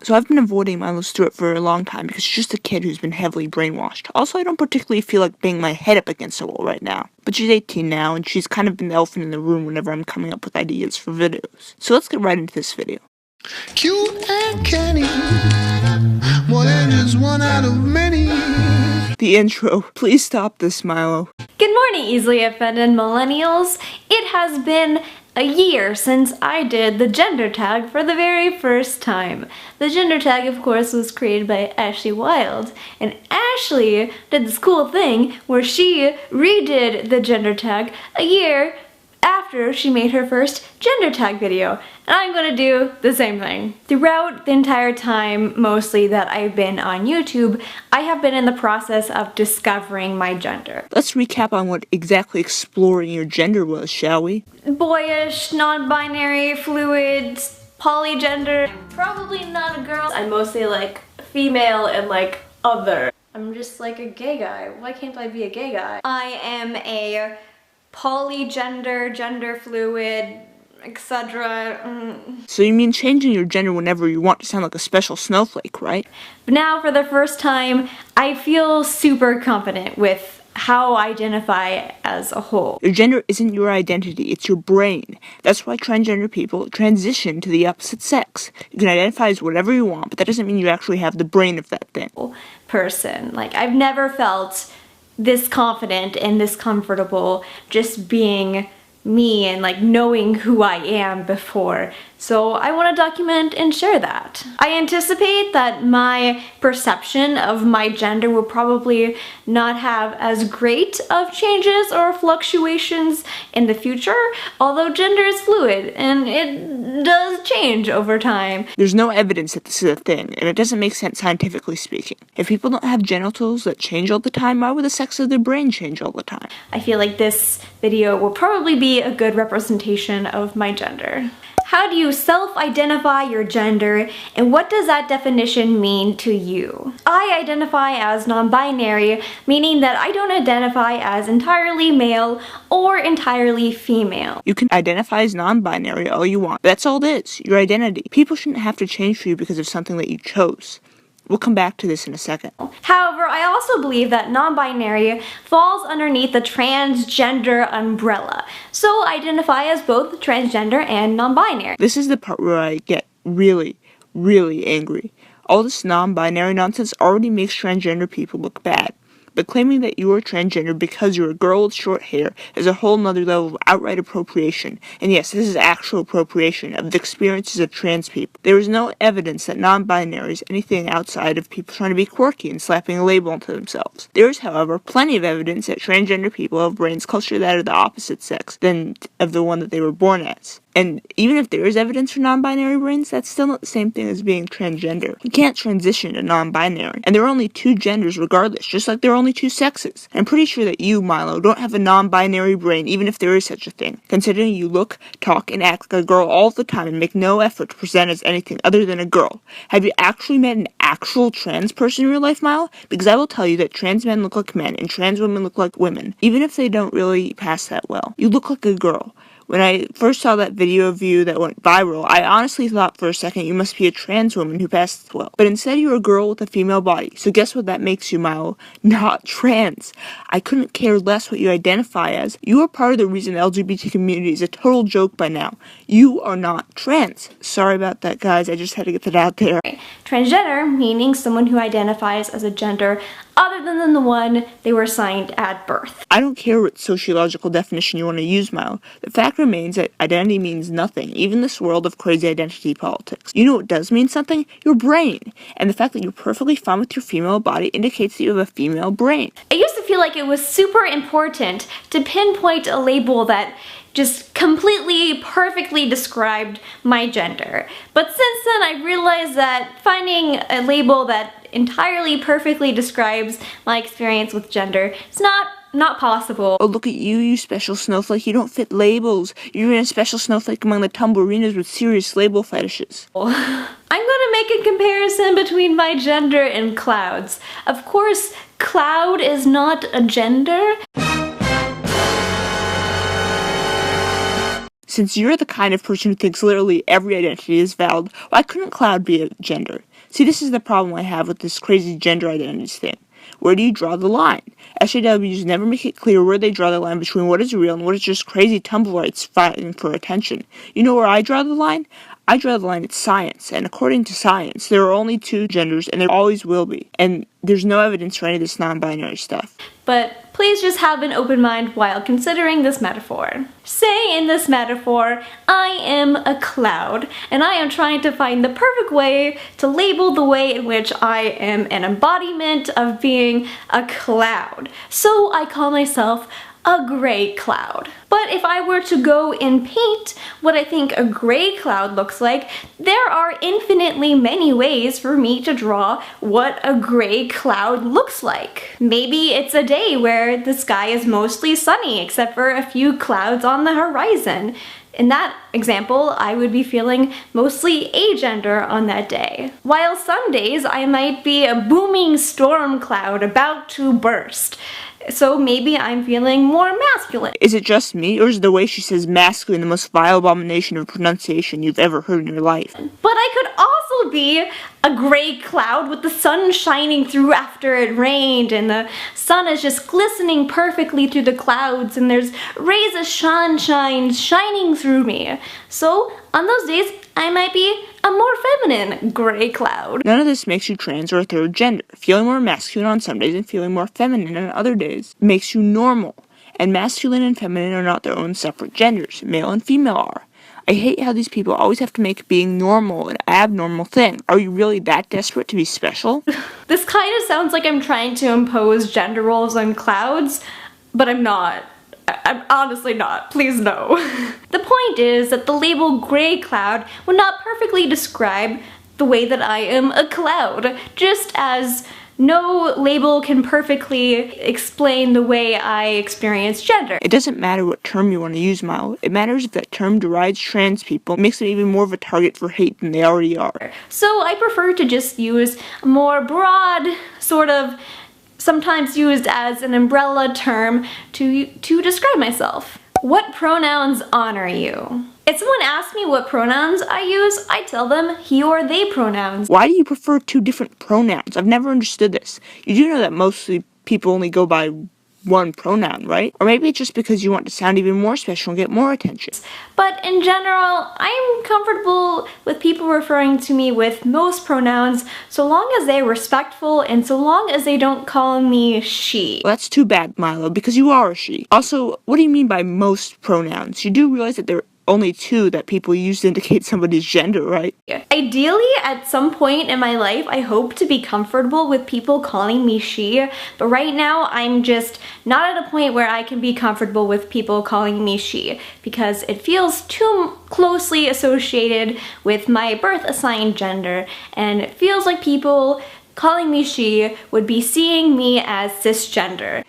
So I've been avoiding Milo Stewart for a long time because she's just a kid who's been heavily brainwashed. Also, I don't particularly feel like banging my head up against a wall right now. But she's 18 now, and she's kind of been the elephant in the room whenever I'm coming up with ideas for videos. So let's get right into this video. Cute and canny, more than just one out of many. The intro. Please stop this, Milo. Good morning, easily offended millennials. It has been a year since I did the gender tag for the very first time. The gender tag, of course, was created by Ashley Wild, and Ashley did this cool thing where she redid the gender tag a year after she made her first gender tag video, and I'm gonna do the same thing. Throughout the entire time, mostly that I've been on YouTube, I have been in the process of discovering my gender. Let's recap on what exactly exploring your gender was, shall we? Boyish, non-binary, fluid, polygender. Probably not a girl. I'm mostly like female and like other. I'm just like a gay guy. Why can't I be a gay guy? I am a polygender, gender fluid, etc. So you mean changing your gender whenever you want to sound like a special snowflake, right? But now, for the first time, I feel super confident with how I identify as a whole. Your gender isn't your identity, it's your brain. That's why transgender people transition to the opposite sex. You can identify as whatever you want, but that doesn't mean you actually have the brain of that thing. Person. Like, I've never felt this confident and this comfortable just being me and like knowing who I am before. So I want to document and share that. I anticipate that my perception of my gender will probably not have as great of changes or fluctuations in the future, although gender is fluid and it does change over time. There's no evidence that this is a thing, and it doesn't make sense scientifically speaking. If people don't have genitals that change all the time, why would the sex of their brain change all the time? I feel like this video will probably be a good representation of my gender. How do you self-identify your gender, and what does that definition mean to you? I identify as non-binary, meaning that I don't identify as entirely male or entirely female. You can identify as non-binary all you want. That's all it is, your identity. People shouldn't have to change for you because of something that you chose. We'll come back to this in a second. However, I also believe that non-binary falls underneath the transgender umbrella. So I identify as both transgender and non-binary. This is the part where I get really, really angry. All this non-binary nonsense already makes transgender people look bad. But claiming that you are transgender because you're a girl with short hair is a whole nother level of outright appropriation. And yes, this is actual appropriation of the experiences of trans people. There is no evidence that non-binary is anything outside of people trying to be quirky and slapping a label onto themselves. There is, however, plenty of evidence that transgender people have brains closer to that of the opposite sex than of the one that they were born as. And even if there is evidence for non-binary brains, that's still not the same thing as being transgender. You can't transition to non-binary. And there are only two genders regardless, just like there are only two sexes. I'm pretty sure that you, Milo, don't have a non-binary brain, even if there is such a thing, considering you look, talk, and act like a girl all the time and make no effort to present as anything other than a girl. Have you actually met an actual trans person in real life, Milo? Because I will tell you that trans men look like men and trans women look like women, even if they don't really pass that well. You look like a girl. When I first saw that video of you that went viral, I honestly thought for a second you must be a trans woman who passed well. But instead you're a girl with a female body. So guess what that makes you, Milo? Not trans. I couldn't care less what you identify as. You are part of the reason the LGBT community is a total joke by now. You are not trans. Sorry about that, guys. I just had to get that out there. Transgender, meaning someone who identifies as a gender other than the one they were assigned at birth. I don't care what sociological definition you want to use, Milo. The fact remains that identity means nothing, even this world of crazy identity politics. You know what does mean something? Your brain. And the fact that you're perfectly fine with your female body indicates that you have a female brain. I used to feel like it was super important to pinpoint a label that just completely, perfectly described my gender. But since then, I realized that finding a label that entirely perfectly describes my experience with gender is not possible. Oh, look at you, you special snowflake. You don't fit labels. You're in a special snowflake among the tumbleweenies with serious label fetishes. I'm gonna make a comparison between my gender and clouds. Of course, cloud is not a gender. Since you're the kind of person who thinks literally every identity is valid, why couldn't cloud be a gender? See, this is the problem I have with this crazy gender identities thing. Where do you draw the line? SJWs never make it clear where they draw the line between what is real and what is just crazy tumblerites fighting for attention. You know where I draw the line? I draw the line at science, and according to science, there are only two genders, and there always will be. And there's no evidence for any of this non-binary stuff. But please just have an open mind while considering this metaphor. Say in this metaphor, I am a cloud, and I am trying to find the perfect way to label the way in which I am an embodiment of being a cloud. So I call myself a gray cloud. But if I were to go and paint what I think a gray cloud looks like, there are infinitely many ways for me to draw what a gray cloud looks like. Maybe it's a day where the sky is mostly sunny except for a few clouds on the horizon. In that example, I would be feeling mostly agender on that day. While some days I might be a booming storm cloud about to burst. So maybe I'm feeling more masculine. Is it just me, or is the way she says masculine the most vile abomination of pronunciation you've ever heard in your life? But I could also be a gray cloud with the sun shining through after it rained, and the sun is just glistening perfectly through the clouds, and there's rays of sunshine shining through me. So on those days, I might be a more feminine gray cloud. None of this makes you trans or a third gender. Feeling more masculine on some days and feeling more feminine on other days makes you normal. And masculine and feminine are not their own separate genders. Male and female are. I hate how these people always have to make being normal an abnormal thing. Are you really that desperate to be special? This kind of sounds like I'm trying to impose gender roles on clouds, but I'm not. I'm honestly not. Please no. The point is that the label gray cloud would not perfectly describe the way that I am a cloud, just as no label can perfectly explain the way I experience gender. It doesn't matter what term you want to use, Milo. It matters if that term derides trans people, makes them even more of a target for hate than they already are. So I prefer to just use a more broad, sort of sometimes used as an umbrella term to describe myself. What pronouns honor you? If someone asks me what pronouns I use, I tell them he or they pronouns. Why do you prefer two different pronouns? I've never understood this. You do know that mostly people only go by one pronoun, right? Or maybe it's just because you want to sound even more special and get more attention. But in general, I'm comfortable with people referring to me with most pronouns so long as they're respectful and so long as they don't call me she. Well, that's too bad, Milo, because you are a she. Also, what do you mean by most pronouns? You do realize that there are only two that people use to indicate somebody's gender, right? Ideally, at some point in my life, I hope to be comfortable with people calling me she, but right now I'm just not at a point where I can be comfortable with people calling me she, because it feels too closely associated with my birth assigned gender, and it feels like people calling me she would be seeing me as cisgender.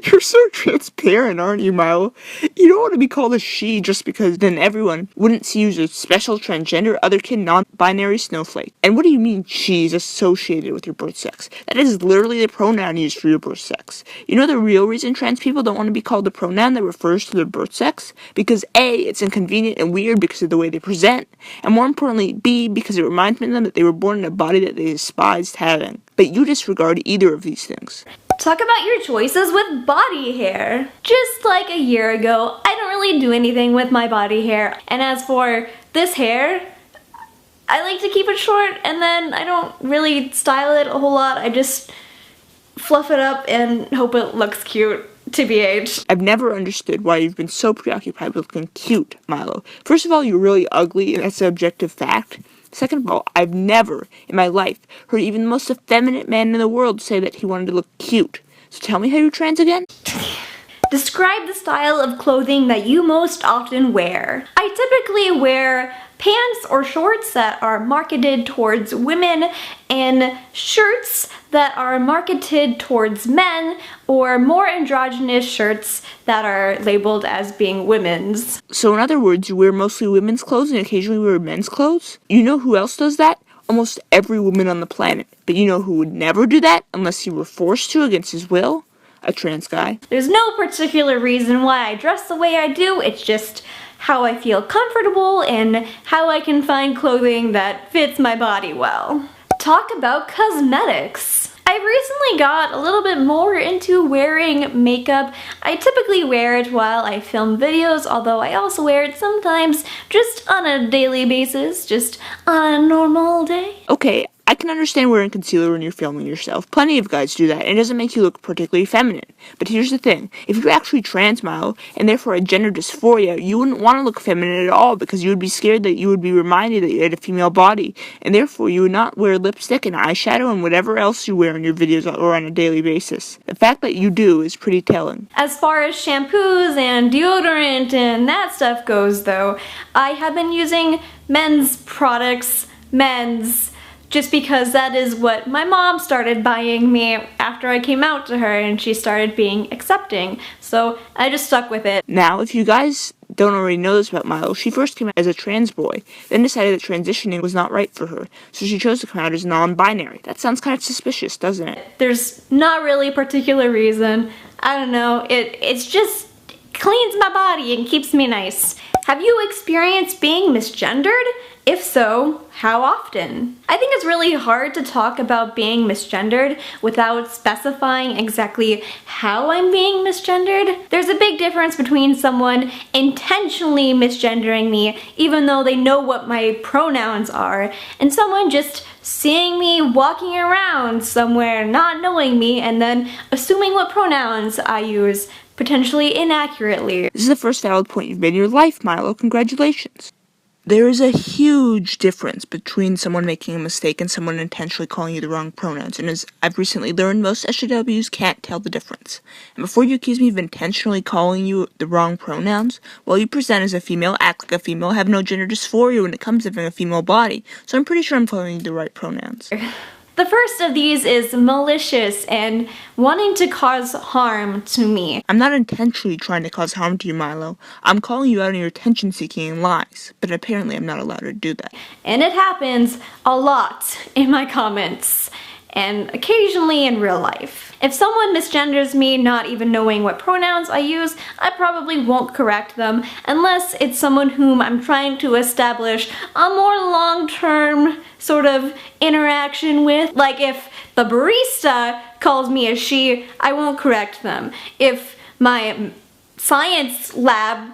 You're so transparent, aren't you, Milo? You don't want to be called a she just because then everyone wouldn't see you as a special transgender, otherkin, non-binary snowflake. And what do you mean she is associated with your birth sex? That is literally the pronoun used for your birth sex. You know the real reason trans people don't want to be called the pronoun that refers to their birth sex? Because A, it's inconvenient and weird because of the way they present, and more importantly, B, because it reminds them that they were born in a body that they despised having. But you disregard either of these things. Talk about your choices with body hair. Just like a year ago, I don't really do anything with my body hair. And as for this hair, I like to keep it short and then I don't really style it a whole lot. I just fluff it up and hope it looks cute. TBH. I've never understood why you've been so preoccupied with looking cute, Milo. First of all, you're really ugly, and that's an objective fact. Second of all, I've never, in my life, heard even the most effeminate man in the world say that he wanted to look cute. So tell me how you're trans again? Describe the style of clothing that you most often wear. I typically wear pants or shorts that are marketed towards women and shirts that are marketed towards men, or more androgynous shirts that are labeled as being women's. So in other words, you wear mostly women's clothes and occasionally wear men's clothes? You know who else does that? Almost every woman on the planet. But you know who would never do that unless he were forced to against his will? A trans guy. There's no particular reason why I dress the way I do, it's just how I feel comfortable and how I can find clothing that fits my body well. Talk about cosmetics. I've recently got a little bit more into wearing makeup. I typically wear it while I film videos, although I also wear it sometimes just on a daily basis, just on a normal day. Okay, I can understand wearing concealer when you're filming yourself. Plenty of guys do that, and it doesn't make you look particularly feminine. But here's the thing, if you're actually trans, Milo, and therefore had gender dysphoria, you wouldn't want to look feminine at all because you would be scared that you would be reminded that you had a female body, and therefore you would not wear lipstick and eyeshadow and whatever else you wear in your videos or on a daily basis. The fact that you do is pretty telling. As far as shampoos and deodorant and that stuff goes though, I have been using men's products, just because that is what my mom started buying me after I came out to her and she started being accepting. So I just stuck with it. Now, if you guys don't already know this about Milo, she first came out as a trans boy, then decided that transitioning was not right for her, so she chose to come out as non-binary. That sounds kind of suspicious, doesn't it? There's not really a particular reason. I don't know, it's just cleans my body and keeps me nice. Have you experienced being misgendered? If so, how often? I think it's really hard to talk about being misgendered without specifying exactly how I'm being misgendered. There's a big difference between someone intentionally misgendering me, even though they know what my pronouns are, and someone just seeing me walking around somewhere, not knowing me, and then assuming what pronouns I use, potentially inaccurately. This is the first valid point you've made in your life, Milo. Congratulations. There is a huge difference between someone making a mistake and someone intentionally calling you the wrong pronouns, and as I've recently learned, most SJWs can't tell the difference. And before you accuse me of intentionally calling you the wrong pronouns, while you present as a female, act like a female, have no gender dysphoria when it comes to having a female body, so I'm pretty sure I'm calling you the right pronouns. The first of these is malicious and wanting to cause harm to me. I'm not intentionally trying to cause harm to you, Milo. I'm calling you out on your attention-seeking and lies, but apparently I'm not allowed to do that. And it happens a lot in my comments, and occasionally in real life. If someone misgenders me not even knowing what pronouns I use, I probably won't correct them unless it's someone whom I'm trying to establish a more long-term sort of interaction with. Like if the barista calls me a she, I won't correct them. If my science lab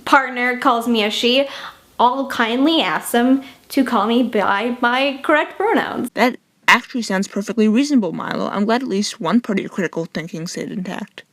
partner calls me a she, I'll kindly ask them to call me by my correct pronouns. That actually sounds perfectly reasonable, Milo. I'm glad at least one part of your critical thinking stayed intact.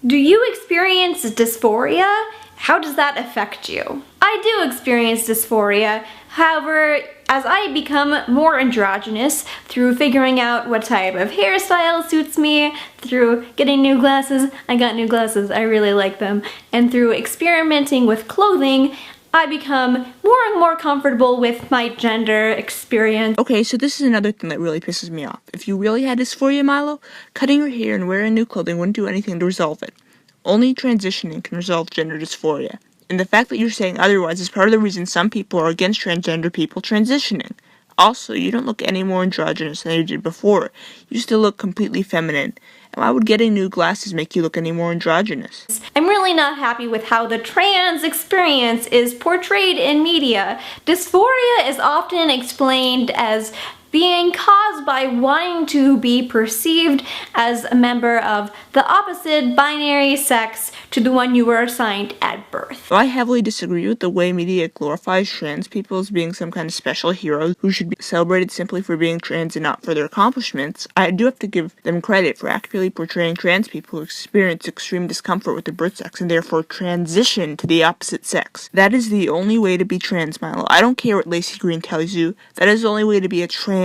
Do you experience dysphoria? How does that affect you? I do experience dysphoria. However, as I become more androgynous through figuring out what type of hairstyle suits me, through getting new glasses, I got new glasses, I really like them, and through experimenting with clothing, I become more and more comfortable with my gender experience. Okay, so this is another thing that really pisses me off. If you really had dysphoria, Milo, cutting your hair and wearing new clothing wouldn't do anything to resolve it. Only transitioning can resolve gender dysphoria. And the fact that you're saying otherwise is part of the reason some people are against transgender people transitioning. Also, you don't look any more androgynous than you did before. You still look completely feminine. And why would getting new glasses make you look any more androgynous? I'm really not happy with how the trans experience is portrayed in media. Dysphoria is often explained as being caused by wanting to be perceived as a member of the opposite binary sex to the one you were assigned at birth. Though I heavily disagree with the way media glorifies trans people as being some kind of special heroes who should be celebrated simply for being trans and not for their accomplishments, I do have to give them credit for accurately portraying trans people who experience extreme discomfort with their birth sex and therefore transition to the opposite sex. That is the only way to be trans, Milo. I don't care what Lacey Green tells you. That is the only way to be a transsexual.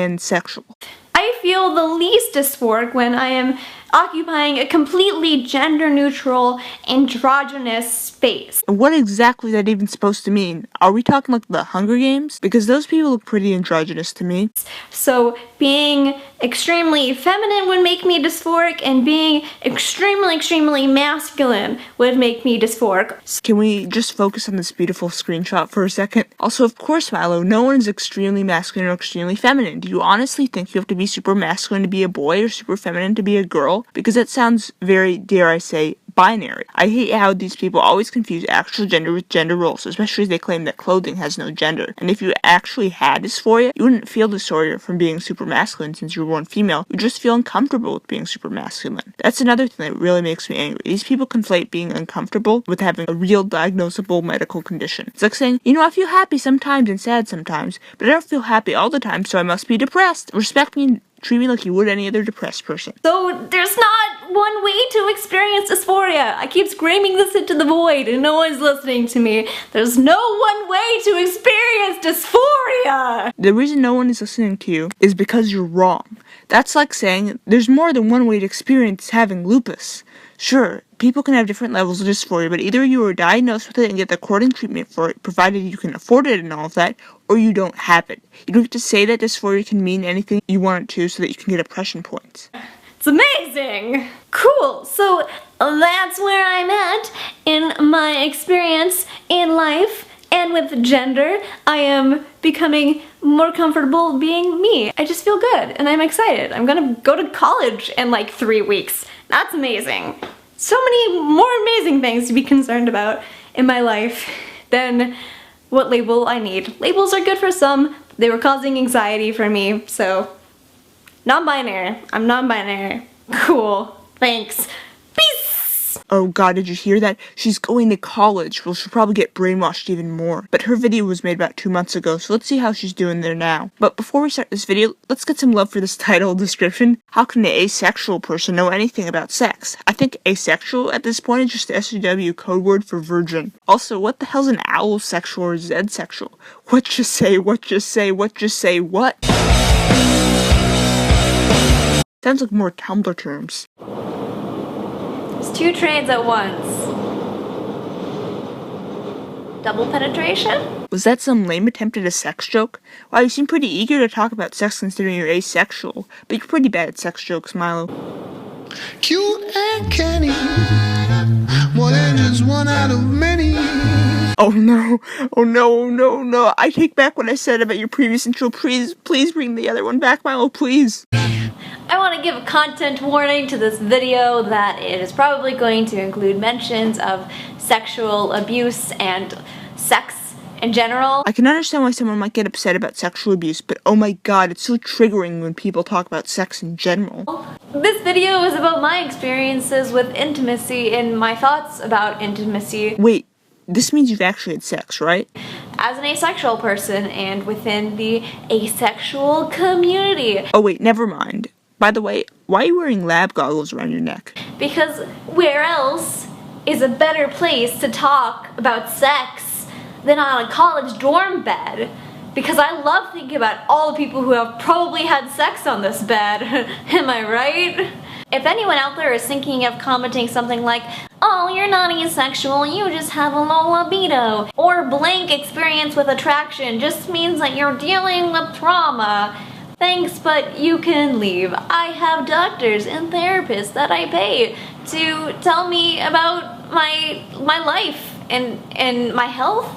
I feel the least dysphoric when I am occupying a completely gender-neutral, androgynous space. What exactly is that even supposed to mean? Are we talking like the Hunger Games? Because those people look pretty androgynous to me. So being extremely feminine would make me dysphoric, and being extremely masculine would make me dysphoric. Can we just focus on this beautiful screenshot for a second? Also, of course, Milo, no one is extremely masculine or extremely feminine. Do you honestly think you have to be super masculine to be a boy or super feminine to be a girl? Because that sounds very, dare I say, binary. I hate how these people always confuse actual gender with gender roles, especially as they claim that clothing has no gender. And if you actually had dysphoria, you wouldn't feel dysphoria from being super masculine since you were born female. You just feel uncomfortable with being super masculine. That's another thing that really makes me angry. These people conflate being uncomfortable with having a real diagnosable medical condition. It's like saying, I feel happy sometimes and sad sometimes, but I don't feel happy all the time, so I must be depressed. Respect me and treat me like you would any other depressed person. So there's not one way to experience dysphoria. I keep screaming this into the void and no one's listening to me. There's no one way to experience dysphoria. The reason no one is listening to you is because you're wrong. That's like saying there's more than one way to experience having lupus. Sure, people can have different levels of dysphoria, but either you are diagnosed with it and get the according treatment for it, provided you can afford it and all of that, or you don't have it. You don't get to say that dysphoria can mean anything you want it to so that you can get oppression points. It's amazing! Cool, so that's where I'm at in my experience in life and with gender. I am becoming more comfortable being me. I just feel good and I'm excited. I'm gonna go to college in like 3 weeks. That's amazing. So many more amazing things to be concerned about in my life than what label I need. Labels are good for some. They were causing anxiety for me, so non-binary. I'm non-binary. Cool. Thanks. Peace! Oh god, did you hear that? She's going to college. Well, she'll probably get brainwashed even more. But her video was made about 2 months ago, so let's see how she's doing there now. But before we start this video, let's get some love for this title description. How can an asexual person know anything about sex? I think asexual at this point is just the SJW code word for virgin. Also, what the hell's an allosexual or Z-sexual? What just say, what just say, what just say, what? Sounds like more Tumblr terms. It's 2 trains at once. Double penetration? Was that some lame attempt at a sex joke? Wow, you seem pretty eager to talk about sex considering you're asexual, but you're pretty bad at sex jokes, Milo. Cute and canny, more than just one out of many. Oh no, oh no, oh no, no. I take back what I said about your previous intro. Please bring the other one back, Milo, please. I want to give a content warning to this video that it is probably going to include mentions of sexual abuse and sex in general. I can understand why someone might get upset about sexual abuse, but oh my god, it's so triggering when people talk about sex in general. This video is about my experiences with intimacy and my thoughts about intimacy. Wait, this means you've actually had sex, right? As an asexual person and within the asexual community. Oh wait, never mind. By the way, why are you wearing lab goggles around your neck? Because where else is a better place to talk about sex than on a college dorm bed? Because I love thinking about all the people who have probably had sex on this bed. Am I right? If anyone out there is thinking of commenting something like, oh, you're not asexual, you just have a low libido, or blank experience with attraction just means that you're dealing with trauma, thanks, but you can leave. I have doctors and therapists that I pay to tell me about my life and my health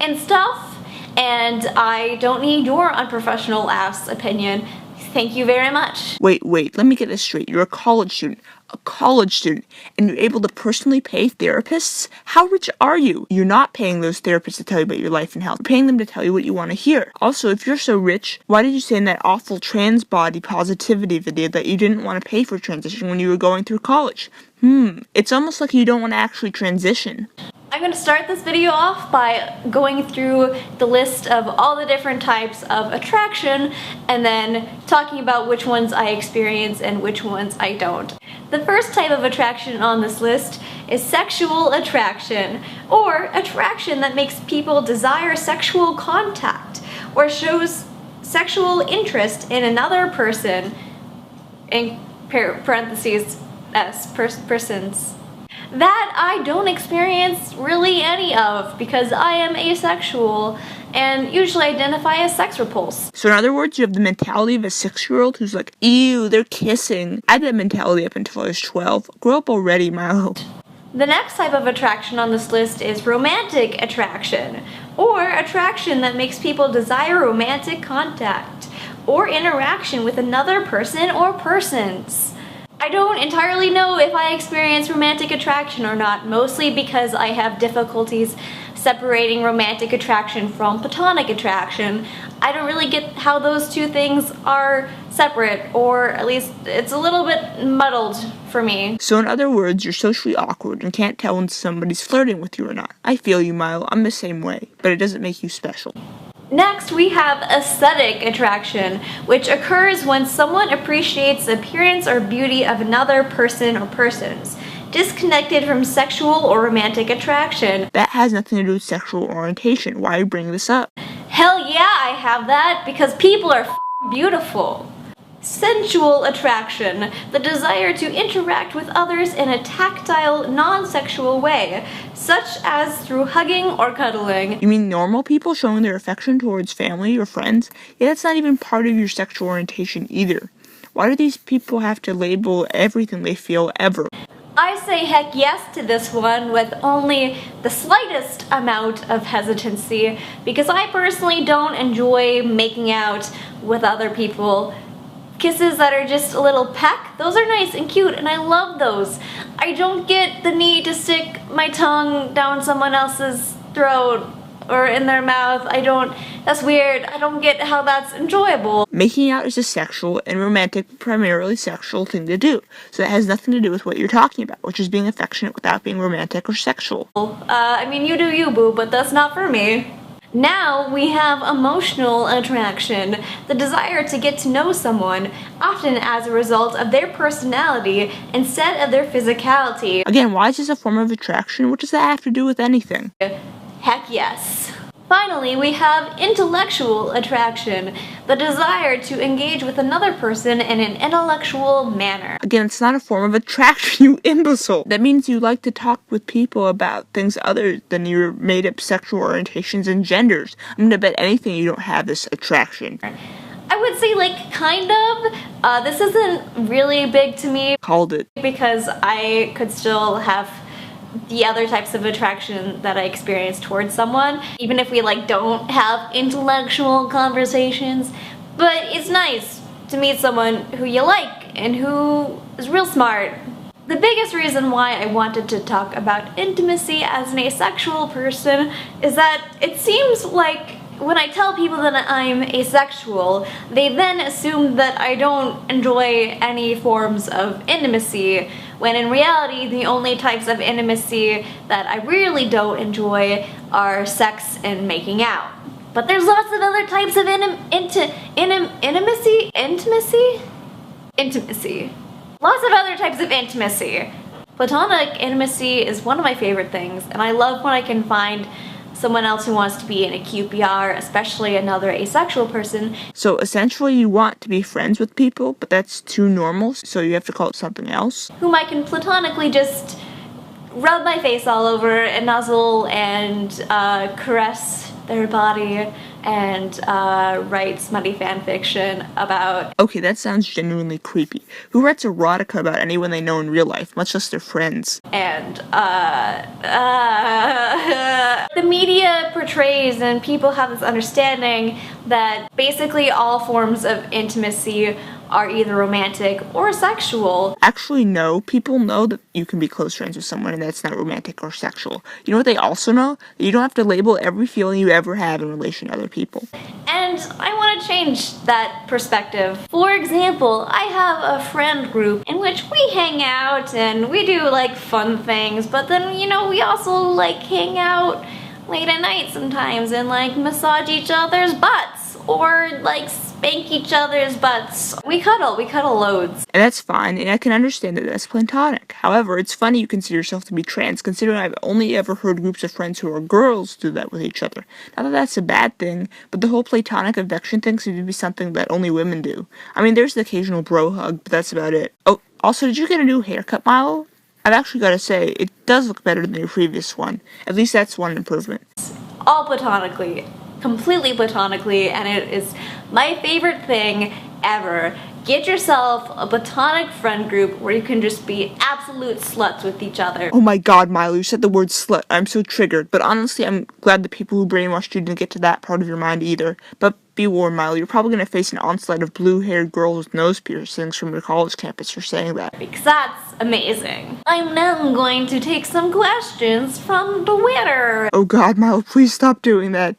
and stuff, and I don't need your unprofessional ass opinion. Thank you very much. Wait, let me get this straight. You're a college student, and you're able to personally pay therapists? How rich are you? You're not paying those therapists to tell you about your life and health. You're paying them to tell you what you want to hear. Also, if you're so rich, why did you say in that awful trans body positivity video that you didn't want to pay for transition when you were going through college? It's almost like you don't want to actually transition. I'm going to start this video off by going through the list of all the different types of attraction and then talking about which ones I experience and which ones I don't. The first type of attraction on this list is sexual attraction, or attraction that makes people desire sexual contact or shows sexual interest in another person, in parentheses, persons. That I don't experience really any of because I am asexual and usually identify as sex repulsed. So in other words, you have the mentality of a 6-year-old who's like, ew, they're kissing. I had that mentality up until I was 12. Grow up already, Milo. The next type of attraction on this list is romantic attraction, or attraction that makes people desire romantic contact or interaction with another person or persons. I don't entirely know if I experience romantic attraction or not, mostly because I have difficulties separating romantic attraction from platonic attraction. I don't really get how those two things are separate, or at least it's a little bit muddled for me. So in other words, you're socially awkward and can't tell when somebody's flirting with you or not. I feel you, Milo. I'm the same way, but it doesn't make you special. Next, we have aesthetic attraction, which occurs when someone appreciates the appearance or beauty of another person or persons, disconnected from sexual or romantic attraction. That has nothing to do with sexual orientation. Why are you bringing this up? Hell yeah, I have that, because people are beautiful. Sensual attraction, the desire to interact with others in a tactile, non-sexual way, such as through hugging or cuddling. You mean normal people showing their affection towards family or friends? Yeah, that's not even part of your sexual orientation either. Why do these people have to label everything they feel ever? I say heck yes to this one with only the slightest amount of hesitancy, because I personally don't enjoy making out with other people. Kisses that are just a little peck, those are nice and cute, and I love those. I don't get the need to stick my tongue down someone else's throat or in their mouth. That's weird. I don't get how that's enjoyable. Making out is a sexual and romantic, primarily sexual thing to do. So that has nothing to do with what you're talking about, which is being affectionate without being romantic or sexual. I mean, you do you, boo, but that's not for me. Now we have emotional attraction, the desire to get to know someone, often as a result of their personality instead of their physicality. Again, why is this a form of attraction? What does that have to do with anything? Heck yes. Finally, we have intellectual attraction, the desire to engage with another person in an intellectual manner. Again, it's not a form of attraction, you imbecile. That means you like to talk with people about things other than your made-up sexual orientations and genders. I'm gonna bet anything you don't have this attraction. I would say, like, kind of. This isn't really big to me. Called it. Because I could still have the other types of attraction that I experience towards someone, even if we like don't have intellectual conversations. But it's nice to meet someone who you like and who is real smart. The biggest reason why I wanted to talk about intimacy as an asexual person is that it seems like when I tell people that I'm asexual, they then assume that I don't enjoy any forms of intimacy, when in reality the only types of intimacy that I really don't enjoy are sex and making out. But there's lots of other types of intimacy. Lots of other types of intimacy. Platonic intimacy is one of my favorite things, and I love when I can find someone else who wants to be in a QPR, especially another asexual person. So essentially you want to be friends with people, but that's too normal, so you have to call it something else? Whom I can platonically just rub my face all over and nuzzle and caress their body and write smutty fan fiction about. Okay, that sounds genuinely creepy. Who writes erotica about anyone they know in real life, much less their friends? And the media portrays, and people have this understanding that basically all forms of intimacy are either romantic or sexual. Actually, no. People know that you can be close friends with someone and that's not romantic or sexual. You know what they also know? That you don't have to label every feeling you ever have in relation to other people. And I want to change that perspective. For example, I have a friend group in which we hang out and we do like fun things, but then, you know, we also like hang out late at night sometimes and like massage each other's butts or like spank each other's butts. We cuddle loads. And that's fine, and I can understand that that's platonic. However, it's funny you consider yourself to be trans, considering I've only ever heard groups of friends who are girls do that with each other. Not that that's a bad thing, but the whole platonic affection thing seems to be something that only women do. I mean, there's the occasional bro hug, but that's about it. Oh, also, did you get a new haircut, Milo? I've actually got to say, it does look better than your previous one. At least that's one improvement. All platonically. Completely platonically, and it is my favorite thing ever. Get yourself a platonic friend group where you can just be absolute sluts with each other. Oh my god, Milo, you said the word slut. I'm so triggered. But honestly, I'm glad the people who brainwashed you didn't get to that part of your mind either. But be warned, Milo, you're probably going to face an onslaught of blue-haired girls with nose piercings from your college campus for saying that. Because that's amazing. I'm now going to take some questions from Twitter. Oh god, Milo, please stop doing that.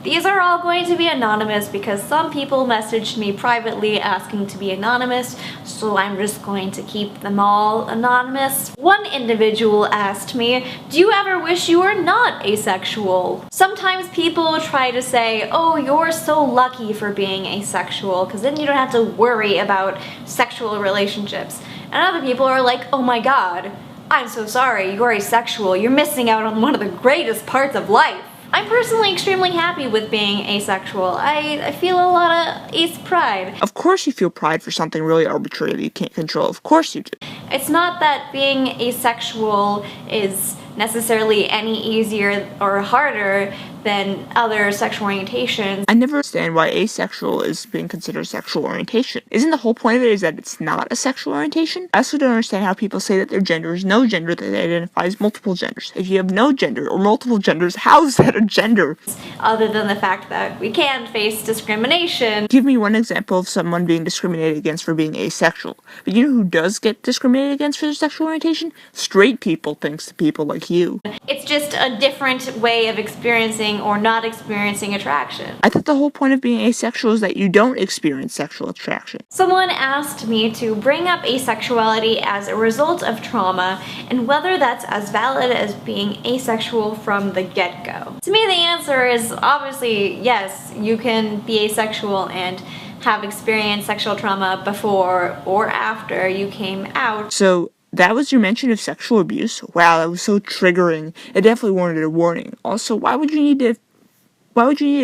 These are all going to be anonymous because some people messaged me privately asking to be anonymous, so I'm just going to keep them all anonymous. One individual asked me, do you ever wish you were not asexual? Sometimes people try to say, oh, you're so lucky for being asexual because then you don't have to worry about sexual relationships. And other people are like, oh my god, I'm so sorry, you're asexual, you're missing out on one of the greatest parts of life. I'm personally extremely happy with being asexual. I feel a lot of ace pride. Of course you feel pride for something really arbitrary that you can't control. Of course you do. It's not that being asexual is necessarily any easier or harder than other sexual orientations. I never understand why asexual is being considered sexual orientation. Isn't the whole point of it is that it's not a sexual orientation? I also don't understand how people say that their gender is no gender, that they identify as multiple genders. If you have no gender or multiple genders, how is that a gender? Other than the fact that we can face discrimination. Give me one example of someone being discriminated against for being asexual. But you know who does get discriminated against for their sexual orientation? Straight people, thanks to people like you. It's just a different way of experiencing or not experiencing attraction. I thought the whole point of being asexual is that you don't experience sexual attraction. Someone asked me to bring up asexuality as a result of trauma and whether that's as valid as being asexual from the get-go. To me, the answer is obviously yes, you can be asexual and have experienced sexual trauma before or after you came out. So, that was your mention of sexual abuse? Wow, that was so triggering. It definitely warranted a warning. Also, why would you need to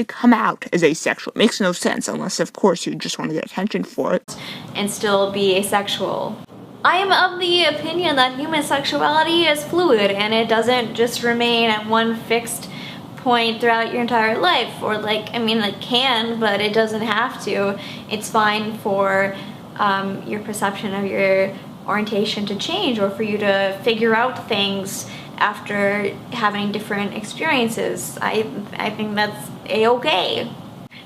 come out as asexual? It makes no sense unless, of course, you just want to get attention for it. And still be asexual. I am of the opinion that human sexuality is fluid and it doesn't just remain at one fixed point throughout your entire life. Or it can, but it doesn't have to. It's fine for your perception of your orientation to change or for you to figure out things after having different experiences. I think that's a-okay.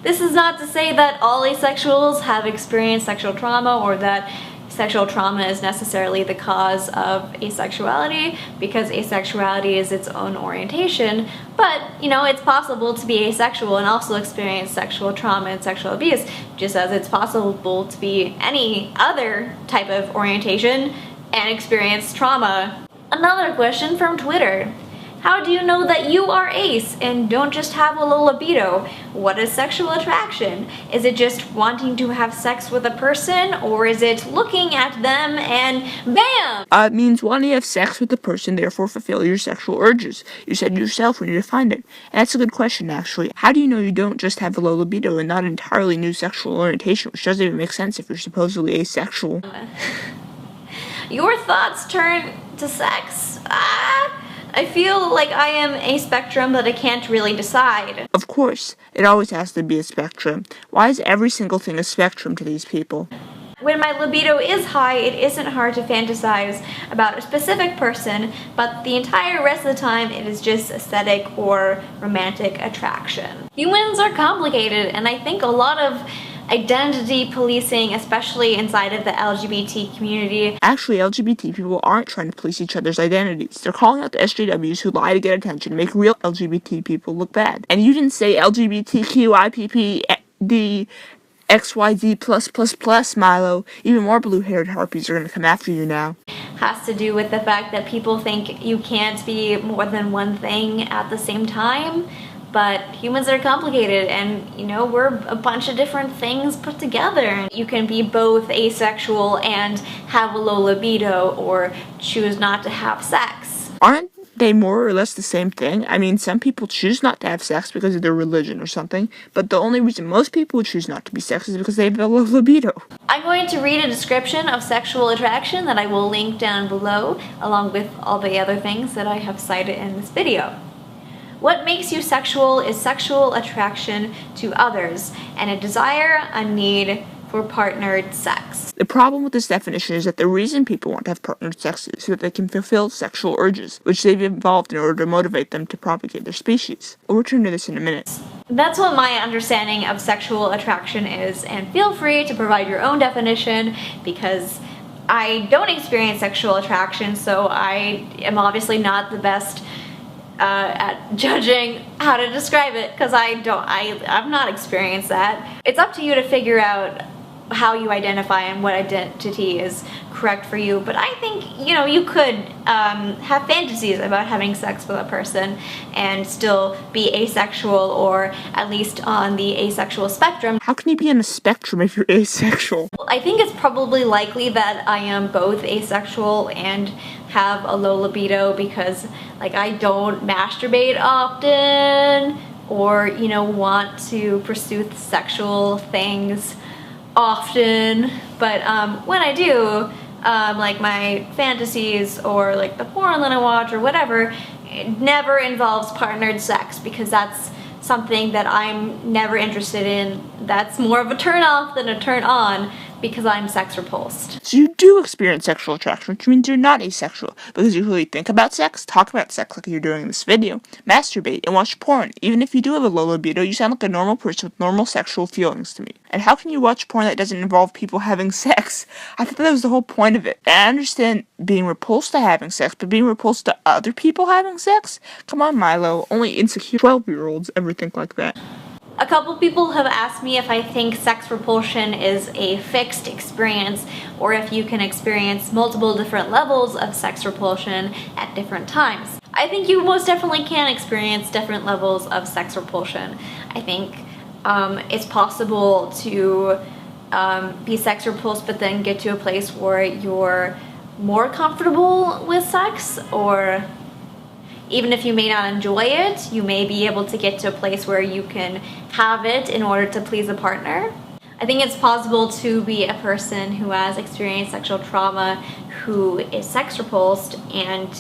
This is not to say that all asexuals have experienced sexual trauma or that sexual trauma is necessarily the cause of asexuality, because asexuality is its own orientation, but it's possible to be asexual and also experience sexual trauma and sexual abuse, just as it's possible to be any other type of orientation and experience trauma. Another question from Twitter. How do you know that you are ace and don't just have a low libido? What is sexual attraction? Is it just wanting to have sex with a person, or is it looking at them and BAM! It means wanting to have sex with the person, therefore fulfill your sexual urges. You said yourself when you defined it. And that's a good question, actually. How do you know you don't just have a low libido and not an entirely new sexual orientation, which doesn't even make sense if you're supposedly asexual? Your thoughts turn to sex? I feel like I am a spectrum that I can't really decide. Of course, it always has to be a spectrum. Why is every single thing a spectrum to these people? When my libido is high, it isn't hard to fantasize about a specific person, but the entire rest of the time it is just aesthetic or romantic attraction. Humans are complicated, and I think a lot of identity policing, especially inside of the LGBT community. Actually, LGBT people aren't trying to police each other's identities. They're calling out the SJWs who lie to get attention to make real LGBT people look bad. And you didn't say LGBTQIPPD XYZ+++, Milo. Even more blue-haired harpies are gonna come after you now. Has to do with the fact that people think you can't be more than one thing at the same time. But humans are complicated, and we're a bunch of different things put together. You can be both asexual and have a low libido, or choose not to have sex. Aren't they more or less the same thing? I mean, some people choose not to have sex because of their religion or something, but the only reason most people choose not to be sex is because they have a low libido. I'm going to read a description of sexual attraction that I will link down below, along with all the other things that I have cited in this video. What makes you sexual is sexual attraction to others, and a desire, a need for partnered sex. The problem with this definition is that the reason people want to have partnered sex is so that they can fulfill sexual urges, which they've evolved in order to motivate them to propagate their species. I'll return to this in a minute. That's what my understanding of sexual attraction is, and feel free to provide your own definition, because I don't experience sexual attraction, so I am obviously not the best at judging how to describe it, because I've not experienced that. It's up to you to figure out how you identify and what identity is correct for you, but I think, you know, you could have fantasies about having sex with a person and still be asexual, or at least on the asexual spectrum. How can you be on a spectrum if you're asexual? I think it's probably likely that I am both asexual and have a low libido, because like I don't masturbate often, or, you know, want to pursue sexual things often, but when I do, like my fantasies or like the porn that I watch or whatever, it never involves partnered sex, because that's something that I'm never interested in. That's more of a turn off than a turn on, because I'm sex repulsed. So you do experience sexual attraction, which means you're not asexual, because you really think about sex, talk about sex like you're doing in this video, masturbate, and watch porn. Even if you do have a low libido, you sound like a normal person with normal sexual feelings to me. And how can you watch porn that doesn't involve people having sex? I thought that was the whole point of it. And I understand being repulsed to having sex, but being repulsed to other people having sex? Come on, Milo, only insecure 12-year-olds ever think like that. A couple people have asked me if I think sex repulsion is a fixed experience, or if you can experience multiple different levels of sex repulsion at different times. I think you most definitely can experience different levels of sex repulsion. I think it's possible to be sex repulsed but then get to a place where you're more comfortable with sex, or even if you may not enjoy it, you may be able to get to a place where you can have it in order to please a partner. I think it's possible to be a person who has experienced sexual trauma, who is sex repulsed, and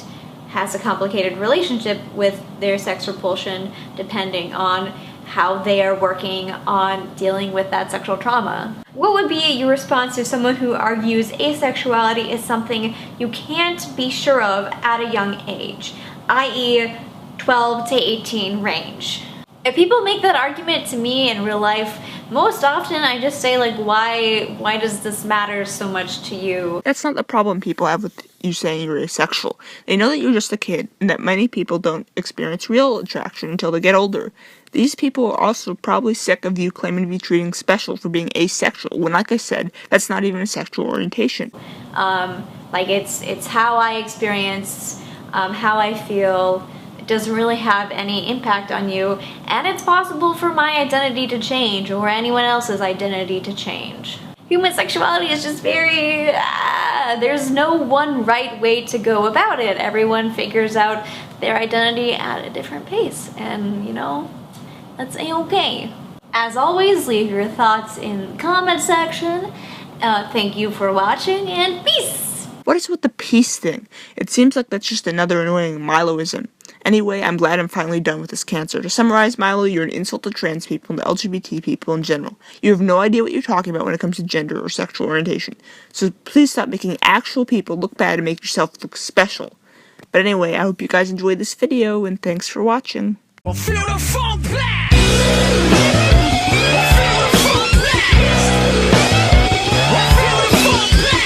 has a complicated relationship with their sex repulsion, depending on how they are working on dealing with that sexual trauma. What would be your response to someone who argues asexuality is something you can't be sure of at a young age, i.e. 12 to 18 range? If people make that argument to me in real life, most often I just say, like, why does this matter so much to you? That's not the problem people have with you saying you're asexual. They know that you're just a kid, and that many people don't experience real attraction until they get older. These people are also probably sick of you claiming to be treating special for being asexual, when, like I said, that's not even a sexual orientation. Like, it's how I experience, how I feel. It doesn't really have any impact on you, and it's possible for my identity to change, or anyone else's identity to change. Human sexuality is just very, there's no one right way to go about it. Everyone figures out their identity at a different pace, and, you know, that's a-okay. As always, leave your thoughts in the comment section. Thank you for watching, and peace! What is with the peace thing? It seems like that's just another annoying Miloism. Anyway, I'm glad I'm finally done with this cancer. To summarize, Milo, you're an insult to trans people and to LGBT people in general. You have no idea what you're talking about when it comes to gender or sexual orientation. So please stop making actual people look bad and make yourself look special. But anyway, I hope you guys enjoyed this video, and thanks for watching. Feel the funk blast!